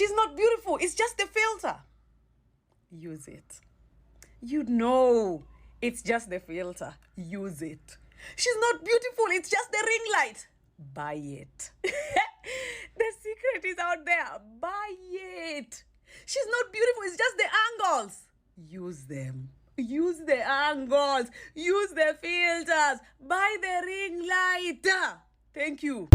She's not beautiful. It's just a filter. Use it. You know it's just the filter. Use it. She's not beautiful. It's just the ring light. Buy it. The secret is out there. Buy it. She's not beautiful. It's just the angles. Use them. Use the angles. Use the filters. Buy the ring light. Thank you.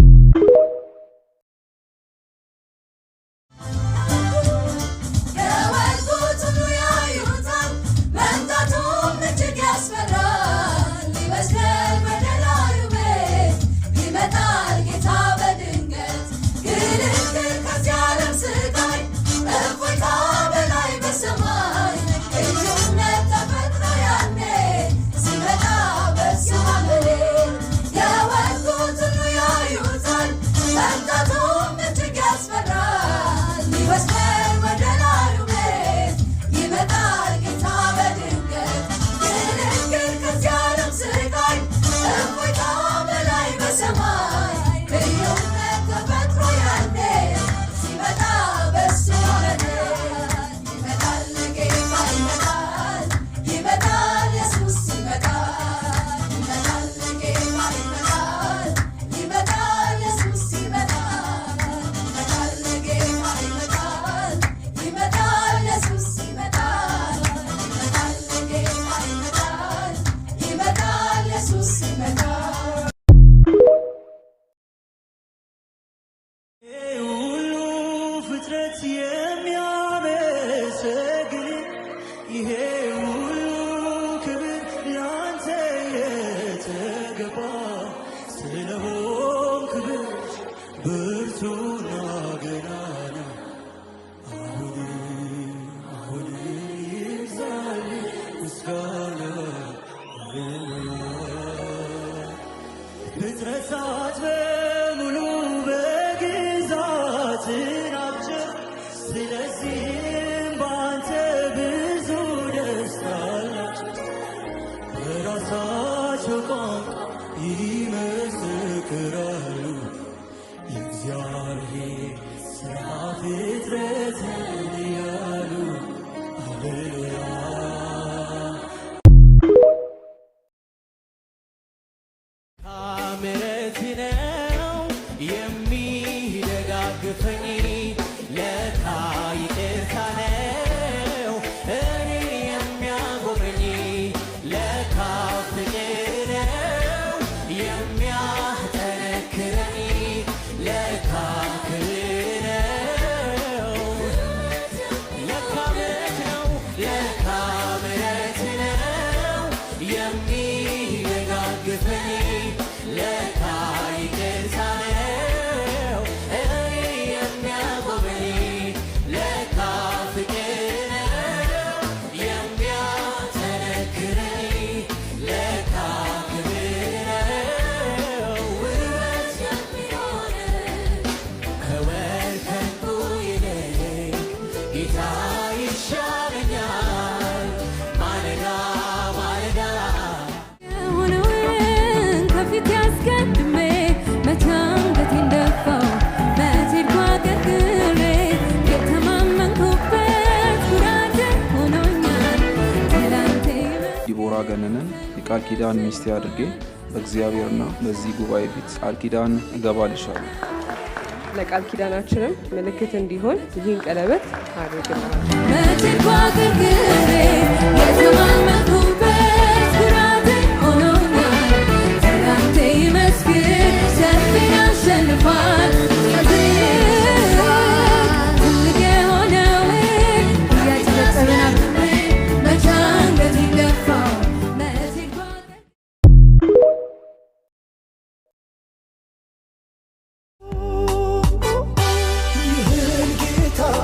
ገነነን የቃል ኪዳን ሚስት አድርጌ በእግዚአብሔርና በዚህ ጉባኤ ፊት ቃል ኪዳን እገባልሻለሁ። ለቃል ኪዳናችንም ምልክት እንዲሆን ይህን ቀለበት አድርገናል።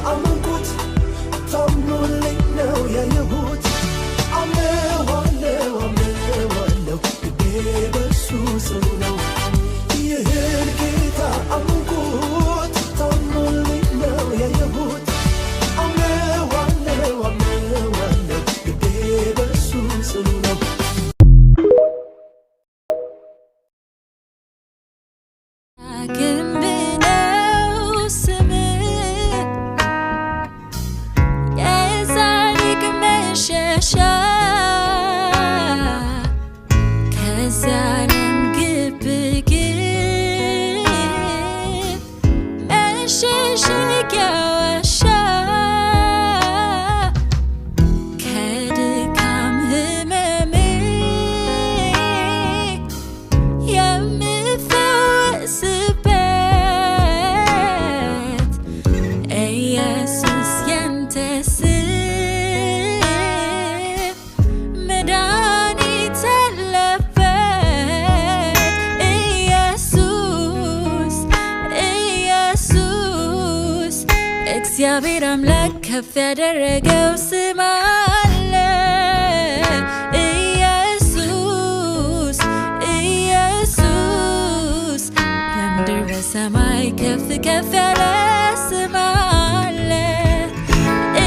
I'm እግዚአብሔር አምላክ ከፍ ያደረገው ስም አለ ኢየሱስ ኢየሱስ በምድር በሰማይ ከፍ ከፍ ያለ ስም አለ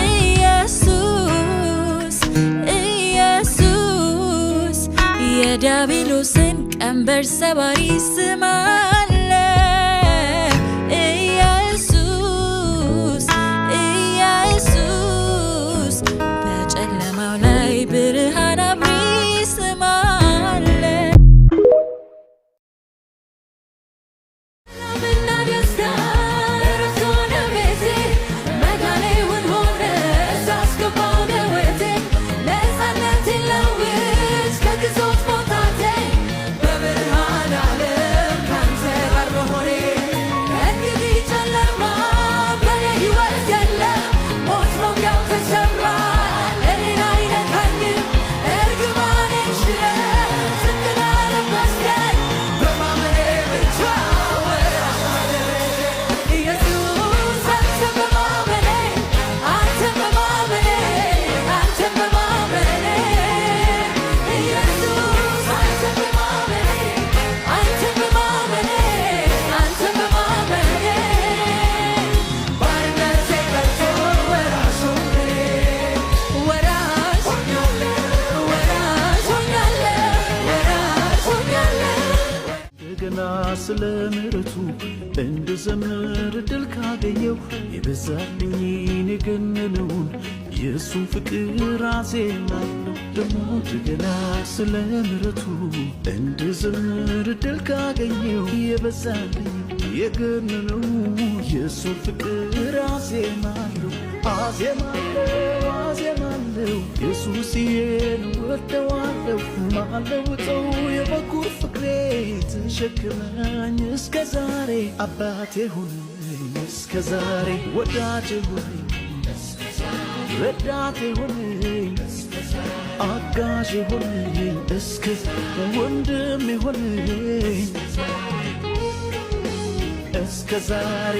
ኢየሱስ ኢየሱስ የዲያብሎስን ቀንበር ሰባሪ ስም አለ ኢየሱስ ኢየሱስ በጨለማው ላይ ብርሃን አብሪ ስም አለ ሰላምና ደስታ ረፍቶነ ቤቴ መድኃኔውን ሆነ ሳስገባው በሕይወቴ ነፃነቴን ለውጥ ከግዞት መውጣቴ በብርሃን ዓለም ካንተ ጋር መሆኔ እንግዲህ ጨለማ በኔ ሕይወት የለም ሞት መውጊያው ተሰብሯል እኔን አይነካኝም እርግማኔን ሽረህ ዝና ለመስገን በማመኔ ብቻ ኢየሱስ አንተን በማመኔ አንተን በማመኔ አንተን በማመኔ ኢየሱስ አንተን በማመኔ አንተን በማመኔ አንተን በማመኔ ባርነቴ ቀርቶ ወራሽ ሆኛለሁ ወራሽ ሆኛለሁ እንደገና ስለ ምሕረቱ እንድዘምር ድል ካገኘው የበዛልኝን የገነነውን የእሱን ፍቅር አዜማለሁ ደግሞ እንደገና ስለ ምሕረቱ እንድዘምር ድል ካገኘው የበዛልኝ የገነነውን የእሱን ፍቅር አዜማለሁ አዜማለሁ ኢየሱስዬን ወደዋለሁ ማለውጠው የበኩር ፍቅሬ ተሸክመኝ እስከ ዛሬ አባቴ ሆነኝ እስከ ዛሬ ወዳጄ ሆነኝ ረዳቴ ሆነኝ አጋዤ ሆነኝ እስከ ወንድሜ ሆነኝ እስከ ዛሬ